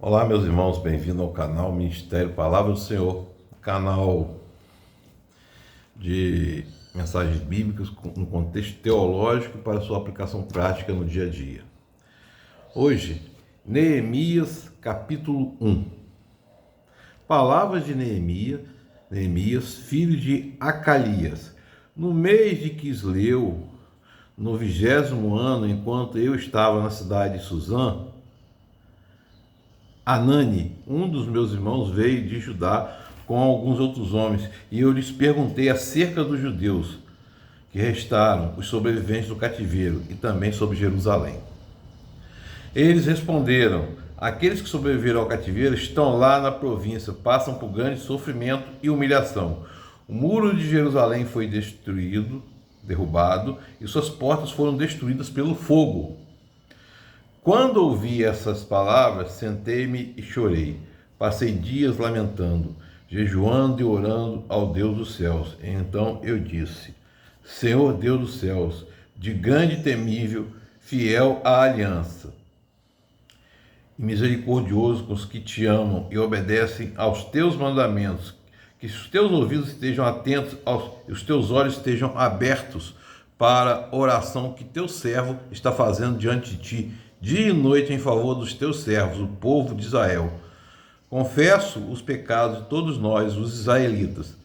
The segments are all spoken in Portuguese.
Olá, meus irmãos, bem-vindo ao canal Ministério Palavra do Senhor, canal de mensagens bíblicas no contexto teológico para sua aplicação prática no dia a dia. Hoje, Neemias, capítulo 1. Palavras de Neemias, filho de Acalias. No mês de Quisleu, no 20º ano, enquanto eu estava na cidade de Suzã, Anani, um dos meus irmãos, veio de Judá com alguns outros homens, e eu lhes perguntei acerca dos judeus que restaram, os sobreviventes do cativeiro, e também sobre Jerusalém. Eles responderam: aqueles que sobreviveram ao cativeiro estão lá na província, passam por grande sofrimento e humilhação. O muro de Jerusalém foi derrubado, e suas portas foram destruídas pelo fogo. Quando ouvi essas palavras, sentei-me e chorei. Passei dias lamentando, jejuando e orando ao Deus dos céus. Então eu disse: Senhor Deus dos céus, de grande e temível, fiel à aliança, e misericordioso com os que te amam e obedecem aos teus mandamentos, que os teus ouvidos estejam atentos e os teus olhos estejam abertos para a oração que teu servo está fazendo diante de ti, dia e noite em favor dos teus servos, o povo de Israel. Confesso os pecados de todos nós, os israelitas,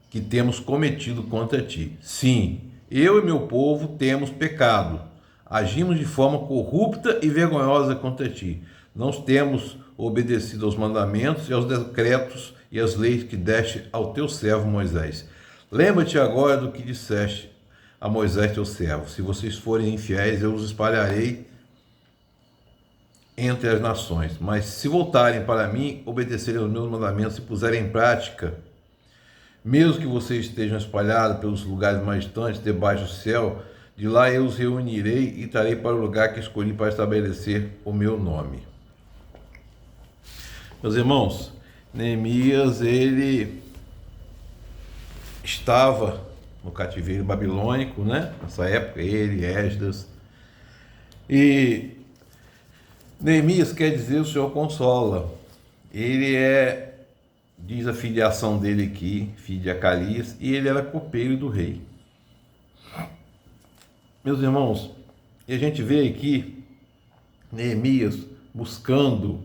que temos cometido contra ti. Sim, eu e meu povo temos pecado. Agimos de forma corrupta e vergonhosa contra ti. Não temos obedecido aos mandamentos e aos decretos e às leis que deste ao teu servo Moisés. Lembra-te agora do que disseste a Moisés, teu servo: se vocês forem infiéis, eu os espalharei entre as nações. Mas se voltarem para mim, obedecerem aos meus mandamentos e puserem em prática, mesmo que vocês estejam espalhados pelos lugares mais distantes, debaixo do céu, de lá eu os reunirei e trarei para o lugar que escolhi para estabelecer o meu nome. Meus irmãos, Neemias, ele estava no cativeiro babilônico, né? Nessa época, ele, Esdras. E Neemias quer dizer o Senhor consola. Ele diz a filiação dele aqui, filho de Acalias, e ele era copeiro do rei. Meus irmãos, e a gente vê aqui Neemias buscando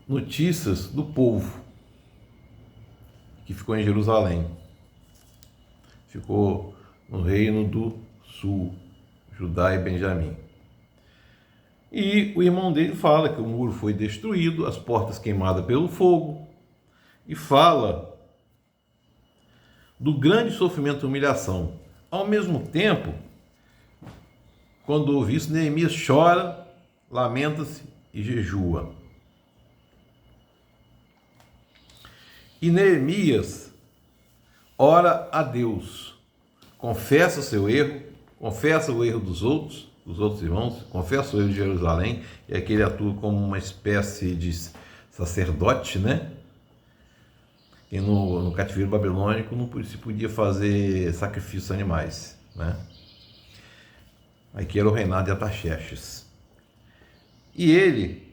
notícias do povo que ficou em Jerusalém. Ficou no reino do sul, Judá e Benjamim. E o irmão dele fala que o muro foi destruído, as portas queimadas pelo fogo, e fala do grande sofrimento e humilhação. Ao mesmo tempo, quando ouve isso, Neemias chora, lamenta-se e jejua. E Neemias ora a Deus, confessa o seu erro, confessa o erro dos outros irmãos, confessa o erro de Jerusalém, e aqui ele atua como uma espécie de sacerdote, né? E no cativeiro babilônico não se podia fazer sacrifícios animais, né? Aqui era o reinado de Artaxerxes. E ele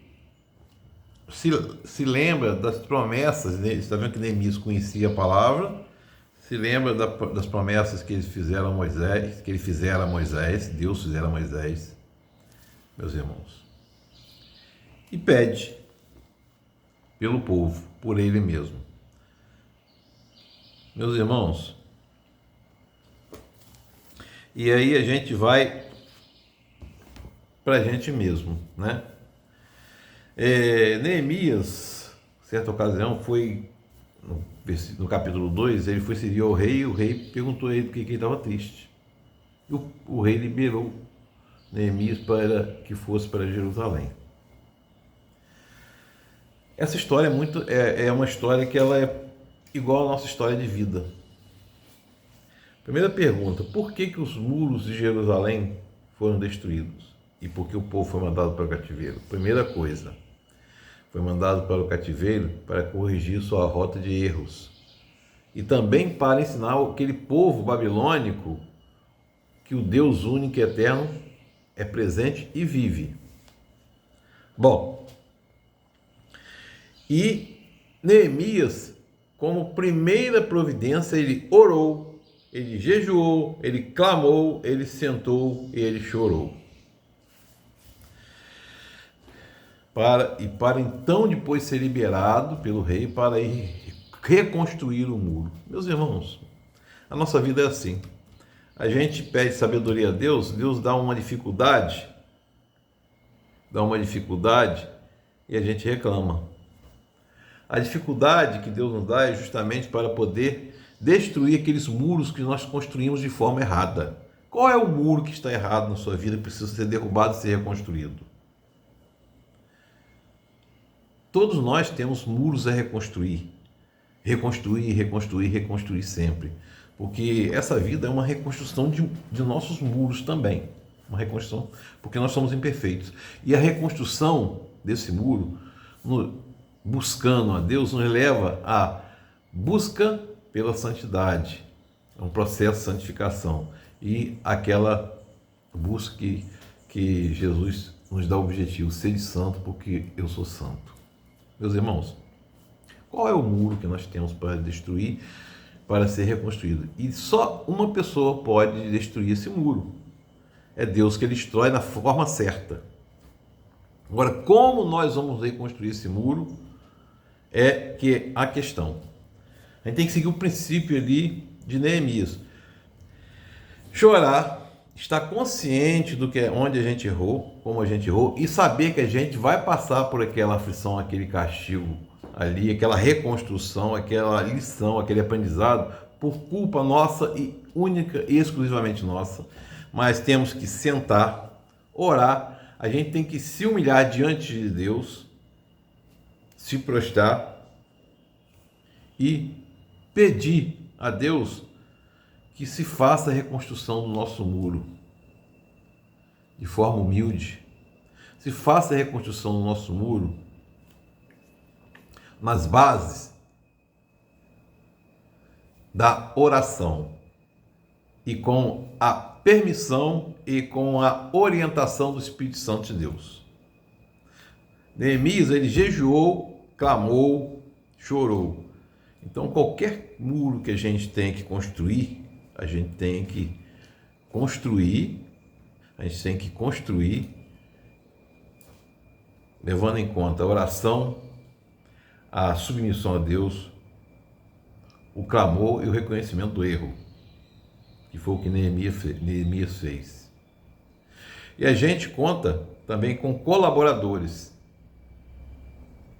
se lembra das promessas, né? Você está vendo que Neemias conhecia a palavra, se lembra das promessas que eles fizeram a Moisés, Deus fizera a Moisés, meus irmãos, e pede pelo povo, por ele mesmo. Meus irmãos, e aí a gente vai para a gente mesmo, né? Neemias, certa ocasião, foi no capítulo 2, ele foi servir ao rei, e o rei perguntou a ele por que ele estava triste. E o rei liberou Neemias para que fosse para Jerusalém. Essa história é uma história que ela é igual à nossa história de vida. Primeira pergunta: por que os muros de Jerusalém foram destruídos? E por que o povo foi mandado para o cativeiro? Primeira coisa, foi mandado para o cativeiro para corrigir sua rota de erros. E também para ensinar aquele povo babilônico que o Deus único e eterno é presente e vive. Bom, e Neemias, como primeira providência, ele orou, ele jejuou, ele clamou, ele sentou e ele chorou. Para então depois ser liberado pelo rei para ir reconstruir o muro. Meus irmãos, a nossa vida é assim. A gente pede sabedoria a Deus, Deus dá uma dificuldade e a gente reclama. A dificuldade que Deus nos dá é justamente para poder destruir aqueles muros que nós construímos de forma errada. Qual é o muro que está errado na sua vida e precisa ser derrubado e ser reconstruído? Todos nós temos muros a reconstruir. Reconstruir sempre. Porque essa vida é uma reconstrução de nossos muros também. Uma reconstrução, porque nós somos imperfeitos. E a reconstrução desse muro, buscando a Deus, nos leva à busca pela santidade. É um processo de santificação. E aquela busca que Jesus nos dá o objetivo, ser santo porque eu sou santo. Meus irmãos, qual é o muro que nós temos para destruir, para ser reconstruído? E só uma pessoa pode destruir esse muro. É Deus que destrói na forma certa. Agora, como nós vamos reconstruir esse muro é que é a questão. A gente tem que seguir o princípio ali de Neemias. Chorar, estar consciente do que onde a gente errou, como a gente errou, e saber que a gente vai passar por aquela aflição, aquele castigo ali, aquela reconstrução, aquela lição, aquele aprendizado, por culpa nossa e única e exclusivamente nossa. Mas temos que sentar, orar, a gente tem que se humilhar diante de Deus, se prostrar e pedir a Deus que se faça a reconstrução do nosso muro de forma humilde. Se faça a reconstrução do nosso muro nas bases da oração e com a permissão e com a orientação do Espírito Santo de Deus. Neemias, ele jejuou, clamou, chorou. Então, qualquer muro que a gente tem que construir, a gente tem que construir, levando em conta a oração, a submissão a Deus, o clamor e o reconhecimento do erro, que foi o que Neemias fez. E a gente conta também com colaboradores,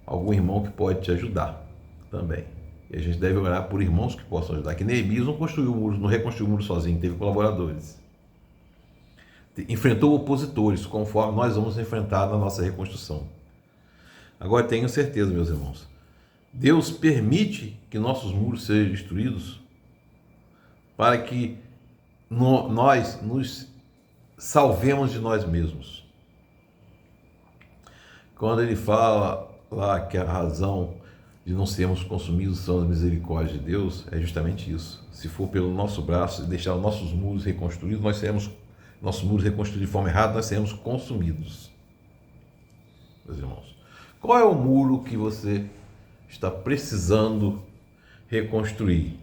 algum irmão que pode te ajudar também. E a gente deve orar por irmãos que possam ajudar. Que Neemias não construiu o muro, não reconstruiu o muro sozinho, teve colaboradores. Enfrentou opositores, conforme nós vamos enfrentar na nossa reconstrução. Agora tenho certeza, meus irmãos, Deus permite que nossos muros sejam destruídos para que nós nos salvemos de nós mesmos. Quando ele fala lá que a razão de não sermos consumidos são as misericórdias de Deus, é justamente isso. Se for pelo nosso braço e deixar os nossos muros reconstruídos, nossos muros reconstruídos de forma errada, nós seremos consumidos. Meus irmãos, qual é o muro que você está precisando reconstruir?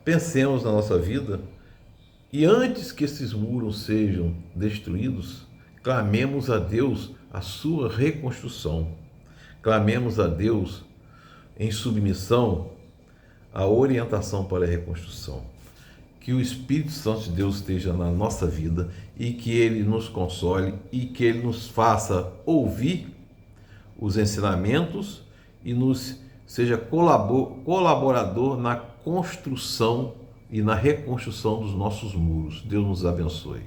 Pensemos na nossa vida e antes que esses muros sejam destruídos, clamemos a Deus a sua reconstrução. Clamemos a Deus em submissão à orientação para a reconstrução. Que o Espírito Santo de Deus esteja na nossa vida e que Ele nos console e que Ele nos faça ouvir os ensinamentos e nos seja colaborador na construção e na reconstrução dos nossos muros. Deus nos abençoe.